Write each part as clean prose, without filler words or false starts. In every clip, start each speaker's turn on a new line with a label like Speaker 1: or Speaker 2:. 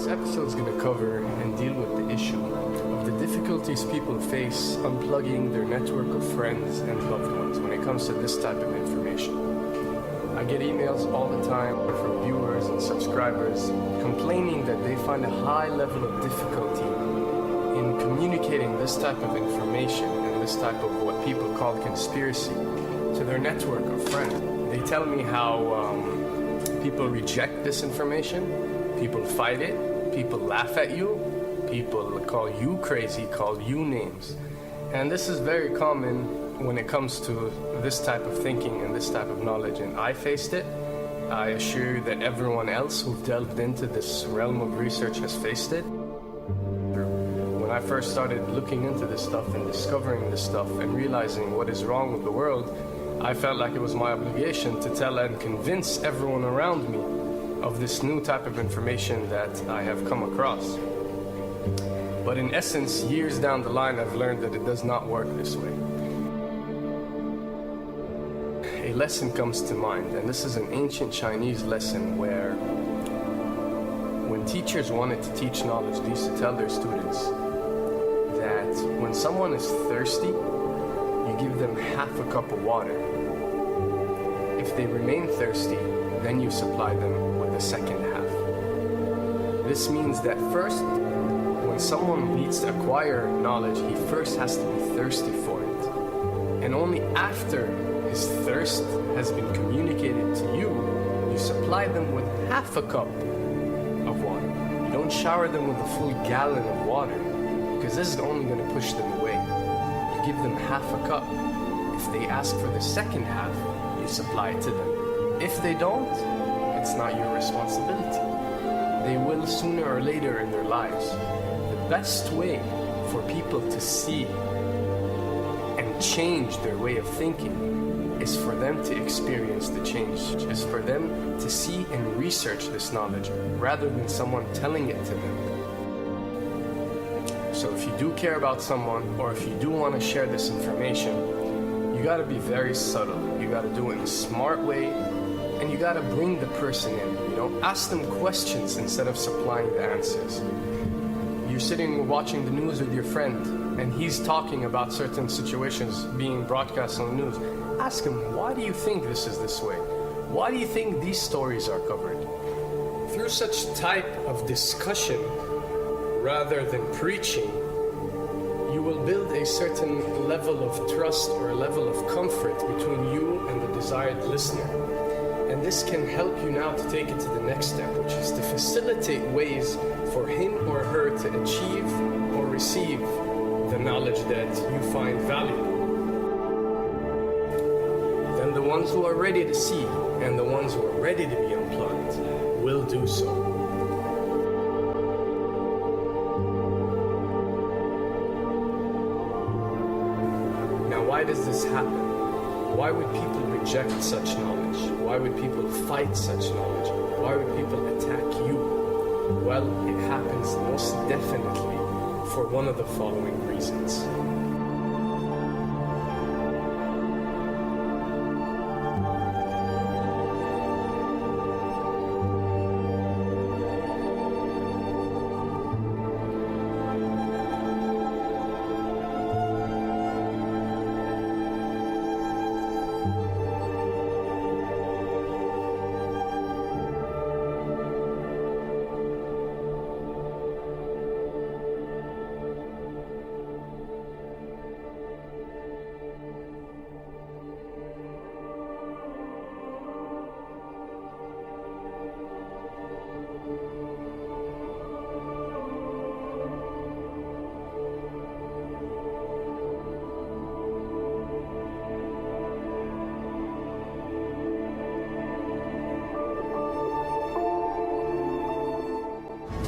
Speaker 1: episode is going to cover and deal with the issue of the difficulties people face unplugging their network of friends and loved ones when it comes to this type of information. I get emails all the time from viewers and subscribers complaining that they find a high level of difficulty in communicating this type of information and this type of what people call conspiracy to their network of friends. They tell me how people reject this information, people fight it, people laugh at you, people call you crazy, call you names. And this is very common when it comes to this type of thinking and this type of knowledge, and I faced it. I assure you that everyone else who delved into this realm of research has faced it. When I first started looking into this stuff and discovering this stuff and realizing what is wrong with the world, I felt like it was my obligation to tell and convince everyone around me of this new type of information that I have come across. But in essence, years down the line, I've learned that it does not work this way. A lesson comes to mind, and this is an ancient Chinese lesson where when teachers wanted to teach knowledge, they used to tell their students that when someone is thirsty, you give them half a cup of water. If they remain thirsty, then you supply them with the second half. This means that first, when someone needs to acquire knowledge, he first has to be thirsty for it. And only after his thirst has been communicated to you, you supply them with half a cup of water. You don't shower them with a full gallon of water, because this is only going to push them away. You give them half a cup. If they ask for the second half, you supply it to them. If they don't, it's not your responsibility. They will sooner or later in their lives. The best way for people to see and change their way of thinking is for them to experience the change, is for them to see and research this knowledge rather than someone telling it to them. So if you do care about someone, or if you do want to share this information, you got to be very subtle. You got to do it in a smart way, and you got to bring the person in. Ask them questions instead of supplying the answers. You're sitting watching the news with your friend, and he's talking about certain situations being broadcast on the news. Ask him, why do you think this is this way? Why do you think these stories are covered? Through such type of discussion, rather than preaching, you will build a certain level of trust or a level of comfort between you and the desired listener. And this can help you now to take it to the next step, which is to facilitate ways for him or her to achieve or receive the knowledge that you find valuable. Then the ones who are ready to see and the ones who are ready to be unplugged will do so. Why does this happen? Why would people reject such knowledge? Why would people fight such knowledge? Why would people attack you? Well, it happens most definitely for one of the following reasons.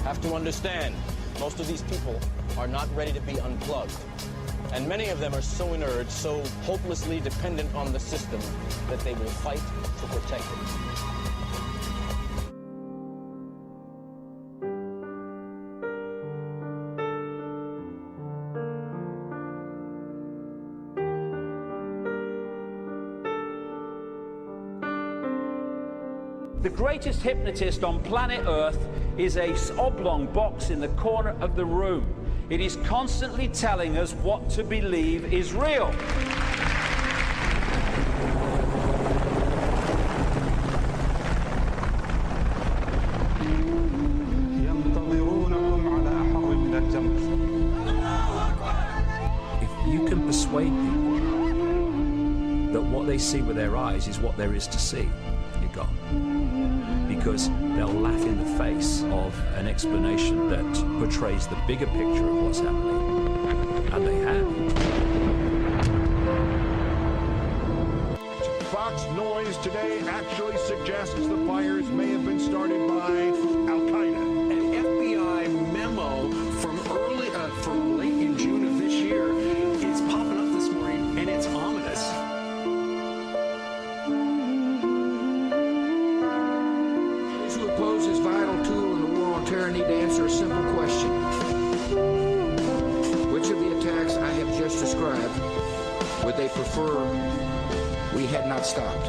Speaker 2: Have to understand, most of these people are not ready to be unplugged. And many of them are so inert, so hopelessly dependent on the system, that they will fight to protect it.
Speaker 3: The greatest hypnotist on planet Earth is a oblong box in the corner of the room. It is constantly telling us what to believe is real.
Speaker 4: If you can persuade people that what they see with their eyes is what there is to see, you're gone. Because they'll laugh in the face of an explanation that portrays the bigger picture of what's happening. And they have.
Speaker 5: Fox noise today actually suggests the fires may have been started by Al-Qaeda.
Speaker 6: An FBI memo from late in June of this year is popping up this morning, and it's ominous.
Speaker 7: Those who oppose this vital tool in the war on terror need to answer a simple question. Which of the attacks I have just described would they prefer we had not stopped?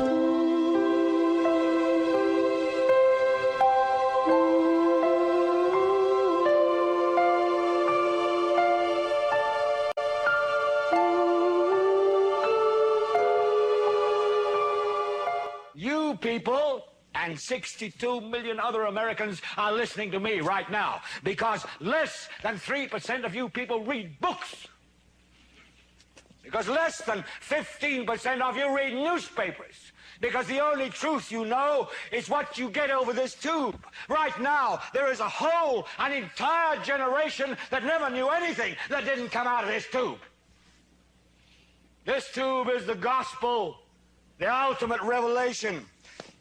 Speaker 8: You people and 62 million other Americans are listening to me right now because less than 3% of you people read books. Because less than 15% of you read newspapers. Because the only truth you know is what you get over this tube. Right now, there is an entire generation that never knew anything that didn't come out of this tube. This tube is the gospel, the ultimate revelation.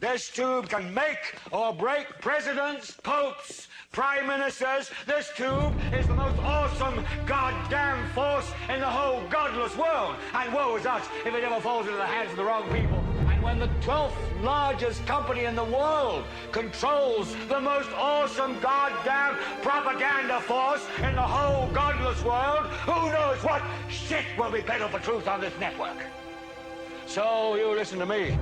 Speaker 8: This tube can make or break presidents, popes, prime ministers. This tube is the most awesome goddamn force in the whole godless world. And woe is us if it ever falls into the hands of the wrong people. And when the 12th largest company in the world controls the most awesome goddamn propaganda force in the whole godless world, who knows what shit will be peddled for truth on this network. So you listen to me.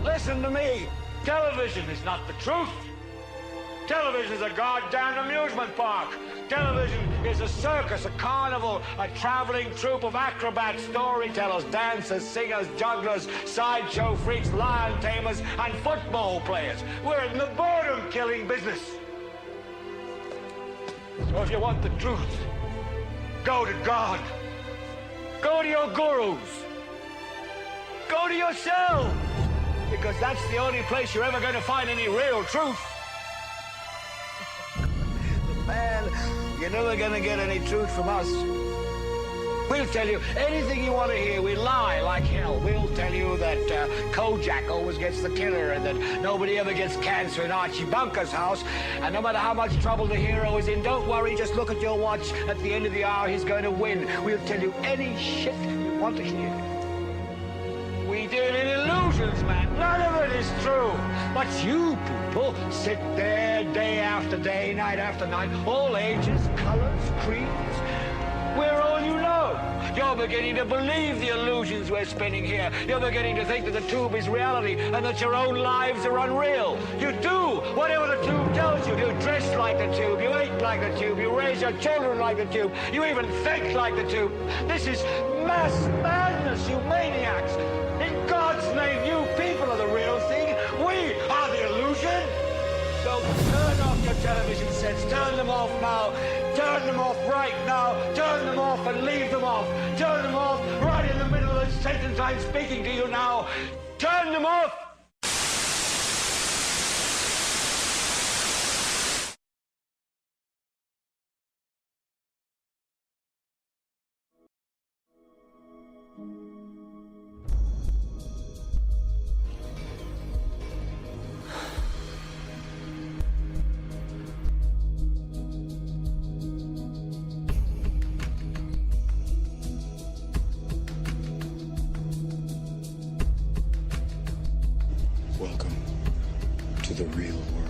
Speaker 8: Listen to me. Television is not the truth. Television is a goddamn amusement park. Television is a circus, a carnival, a traveling troupe of acrobats, storytellers, dancers, singers, jugglers, sideshow freaks, lion tamers, and football players. We're in the boredom-killing business. So if you want the truth, go to God. Go to your gurus. Go to yourselves. Because that's the only place you're ever going to find any real truth. Man, you're never going to get any truth from us. We'll tell you anything you want to hear. We lie like hell. We'll tell you that Kojak always gets the killer and that nobody ever gets cancer in Archie Bunker's house. And no matter how much trouble the hero is in, don't worry, just look at your watch. At the end of the hour, he's going to win. We'll tell you any shit you want to hear. We deal in illusions, man. None of it is true. But you people sit there day after day, night after night, all ages, colors, creeds. We're all you know. You're beginning to believe the illusions we're spinning here. You're beginning to think that the tube is reality and that your own lives are unreal. You do whatever the tube tells you. You dress like the tube. You eat like the tube. You raise your children like the tube. You even think like the tube. This is mass madness, you maniacs. In God's name, you people are the real thing. We are the illusion. So turn off your television sets. Turn them off now. Turn them off right now. Turn them off and leave them off. Turn them off right in the middle of the sentence I'm speaking to you now. Turn them off.
Speaker 9: Welcome to the real world.